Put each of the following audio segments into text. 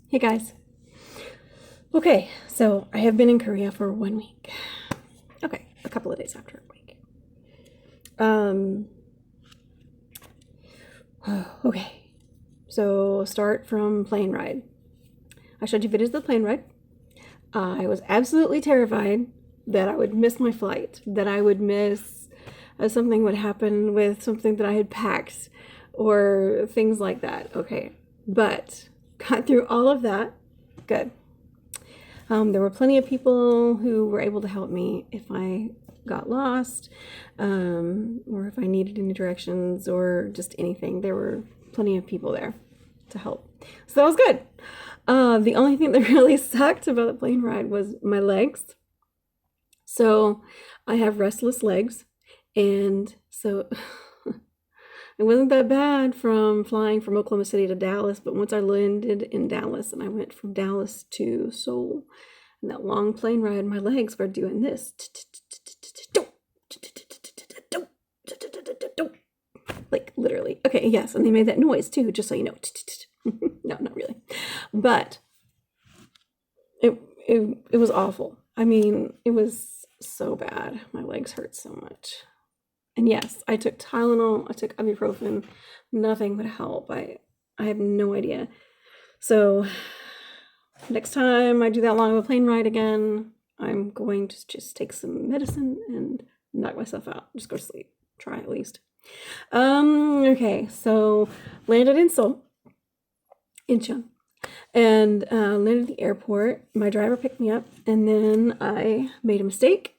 Hey guys. Okay, so I have been in Korea for 1 week. Okay, a couple of days after a week. Um, okay, so start from plane ride. I showed you videos of the plane ride. I was absolutely terrified that I would miss my flight, that I would miss something would happen with something that I had packed or things like that. Okay, but got through all of that. Good. There were plenty of people who were able to help me if I got lost, or if I needed any directions or just anything. There were plenty of people there to help. So that was good. The only thing that really sucked about the plane ride was my legs. So I have restless legs, and so it wasn't that bad from flying from Oklahoma City to Dallas, but once I landed in Dallas and I went from Dallas to Seoul, and that long plane ride, my legs were doing this. Like literally. Okay, yes, and they made that noise too, just so you know. No, not really. But it was awful. I mean, it was so bad. My legs hurt so much. And yes, I took Tylenol, I took ibuprofen, nothing would help. I have no idea. So next time I do that long of a plane ride again, I'm going to just take some medicine and knock myself out. Just go to sleep. Try at least. Okay, so landed in Seoul, Incheon, and landed at the airport. My driver picked me up, and then I made a mistake,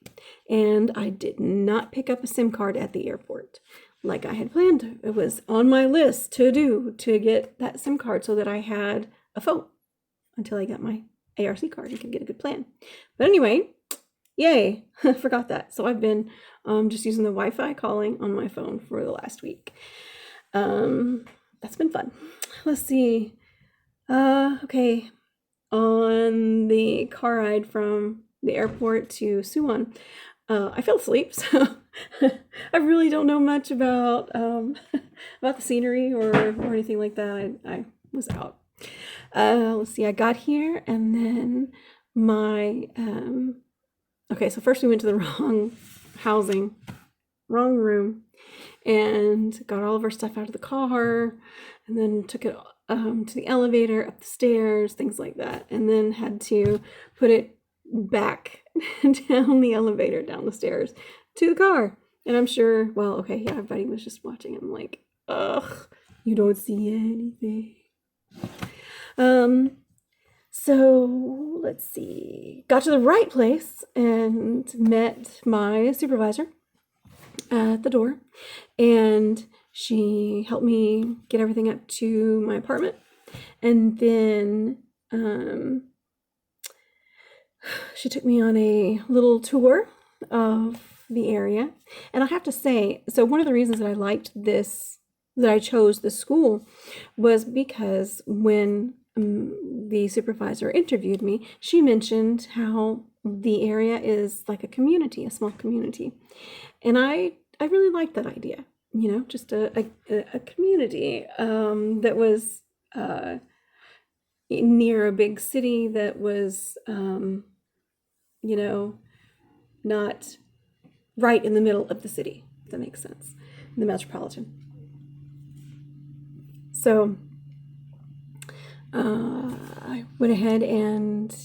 and I did not pick up a SIM card at the airport like I had planned. It was on my list to do to get that SIM card so that I had a phone until I got my ARC card and could get a good plan. But anyway, yay, I forgot that. So I've been just using the Wi-Fi calling on my phone for the last week. That's been fun. Let's see. Okay. On the car ride from the airport to Suwon, I fell asleep, so I really don't know much about about the scenery or anything like that. I was out. Let's see. I got here, and then my okay. So first we went to the wrong housing, wrong room, and got all of our stuff out of the car, and then took it to the elevator, up the stairs, things like that, and then had to put it back down the elevator, down the stairs to the car. And I'm sure, well, okay, yeah, everybody was just watching. I'm like, ugh, you don't see anything. So let's see. Got to the right place and met my supervisor at the door, and she helped me get everything up to my apartment, and then she took me on a little tour of the area. And I have to say, so one of the reasons that I liked this, that I chose this school, was because when the supervisor interviewed me, she mentioned how the area is like a community, a small community. And I really liked that idea, you know, just a community that was near a big city that was, you know, not right in the middle of the city, if that makes sense, the metropolitan. So I went ahead and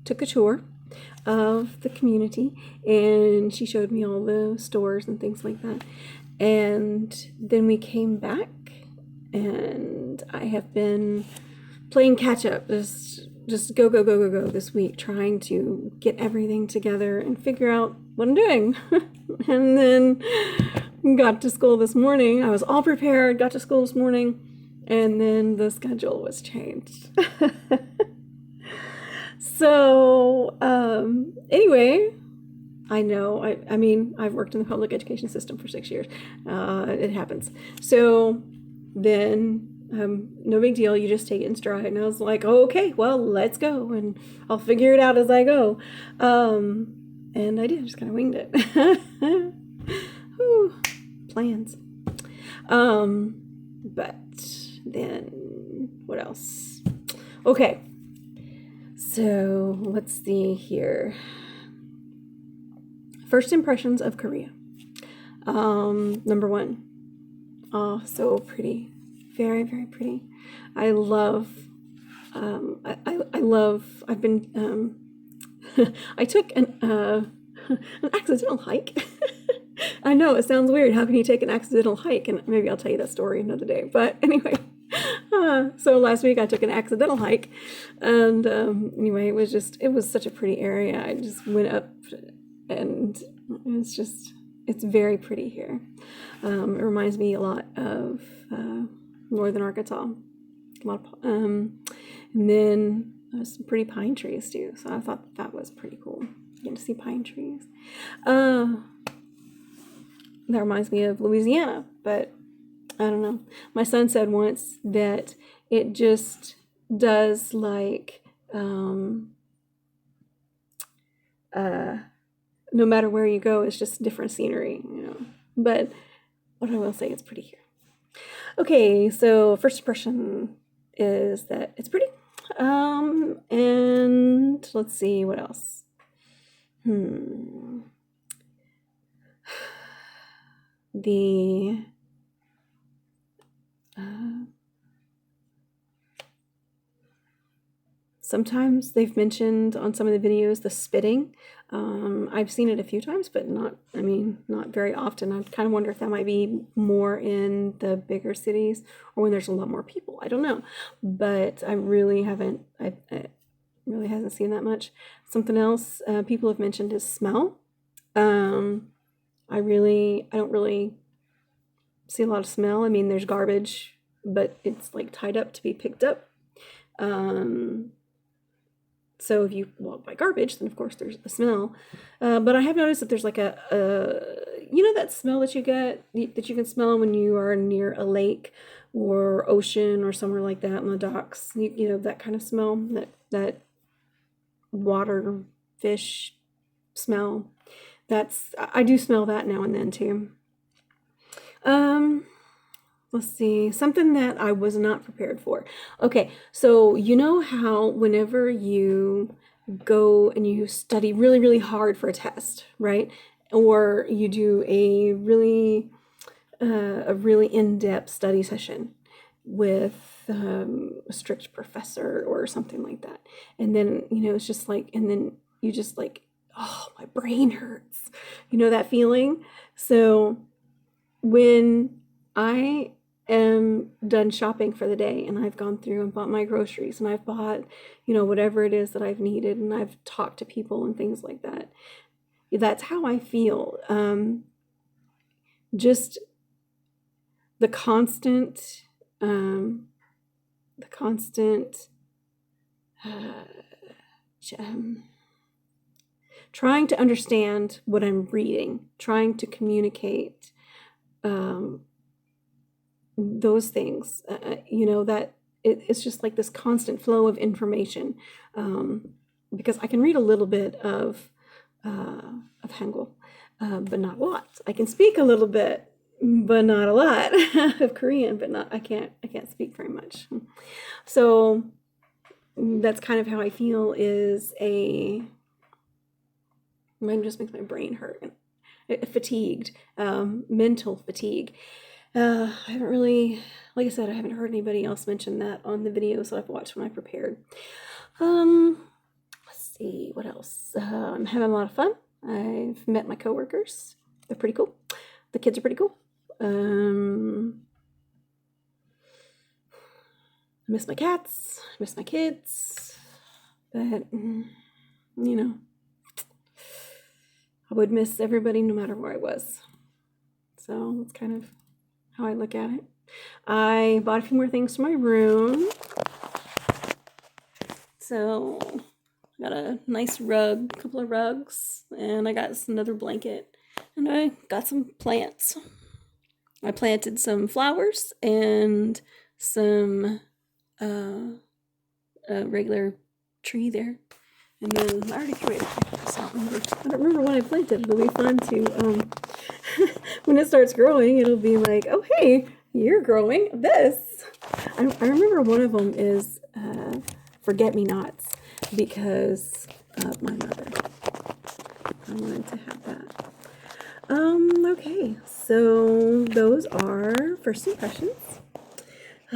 took a tour of the community, and she showed me all the stores and things like that. And then we came back, and I have been playing catch up, just go this week, trying to get everything together and figure out what I'm doing. And then got to school this morning. I was all prepared, got to school this morning, and then the schedule was changed. So, anyway, I know, I mean, I've worked in the public education system for 6 years. It happens. So then, no big deal. You just take it in stride. And I was like, oh, okay, well, let's go. And I'll figure it out as I go. And I did. I just kind of winged it. Whew, plans. But then, what else? Okay, so let's see here. First impressions of Korea. Number one. Oh, so pretty. Very, very pretty. I love, I love, I've been, I took an accidental hike. I know, it sounds weird. How can you take an accidental hike? And maybe I'll tell you that story another day. But anyway, so last week I took an accidental hike. And anyway, it was such a pretty area. I just went up and it's very pretty here. It reminds me a lot of northern Arkansas. A lot of, and then some pretty pine trees too. So I thought that was pretty cool. Getting to see pine trees. That reminds me of Louisiana, but I don't know. My son said once that it just does like no matter where you go, it's just different scenery, you know. But what I will say, it's pretty here. Okay, so first impression is that it's pretty. And let's see what else. The sometimes they've mentioned on some of the videos the spitting. I've seen it a few times, but not very often. I kind of wonder if that might be more in the bigger cities or when there's a lot more people. I don't know, but I really haven't. I really hasn't seen that much. Something else people have mentioned is smell. I don't really see a lot of smell. I mean, there's garbage, but it's like tied up to be picked up. So if you walk by garbage, then of course there's a smell. But I have noticed that there's like you know that smell that you get, that you can smell when you are near a lake or ocean or somewhere like that on the docks. You know, that kind of smell, that water fish smell. I do smell that now and then too. Let's see, something that I was not prepared for. Okay, so you know how whenever you go and you study really, really hard for a test, right? Or you do a really in-depth study session with a strict professor or something like that. And then, you know, it's just like, and then you just like, oh, my brain hurts. You know that feeling? So when I am done shopping for the day and I've gone through and bought my groceries and I've bought, you know, whatever it is that I've needed and I've talked to people and things like that, that's how I feel. Just the constant trying to understand what I'm reading, trying to communicate those things, you know, that it's just like this constant flow of information, because I can read a little bit of Hangul, but not a lot. I can speak a little bit, but not a lot of Korean, but I can't speak very much. So that's kind of how I feel, mine just makes my brain hurt, fatigued, mental fatigue. I haven't really, like I said, I haven't heard anybody else mention that on the videos that I've watched when I prepared. Let's see, what else? I'm having a lot of fun. I've met my coworkers. They're pretty cool. The kids are pretty cool. I miss my cats. I miss my kids. But, you know, I would miss everybody no matter where I was. So that's kind of how I look at it. I bought a few more things for my room. So I got a nice rug, a couple of rugs, and I got another blanket, and I got some plants. I planted some flowers and some regular tree there. And then I already threw it. So I don't remember when I planted. It'll be fun to, when it starts growing, it'll be like, oh, hey, you're growing this. I remember one of them is forget-me-nots because of my mother. I wanted to have that. Okay, so those are first impressions. I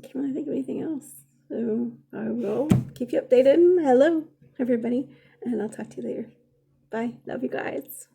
can't really think of anything else. So I will keep you updated. Hello, everybody, and I'll talk to you later. Bye. Love you guys.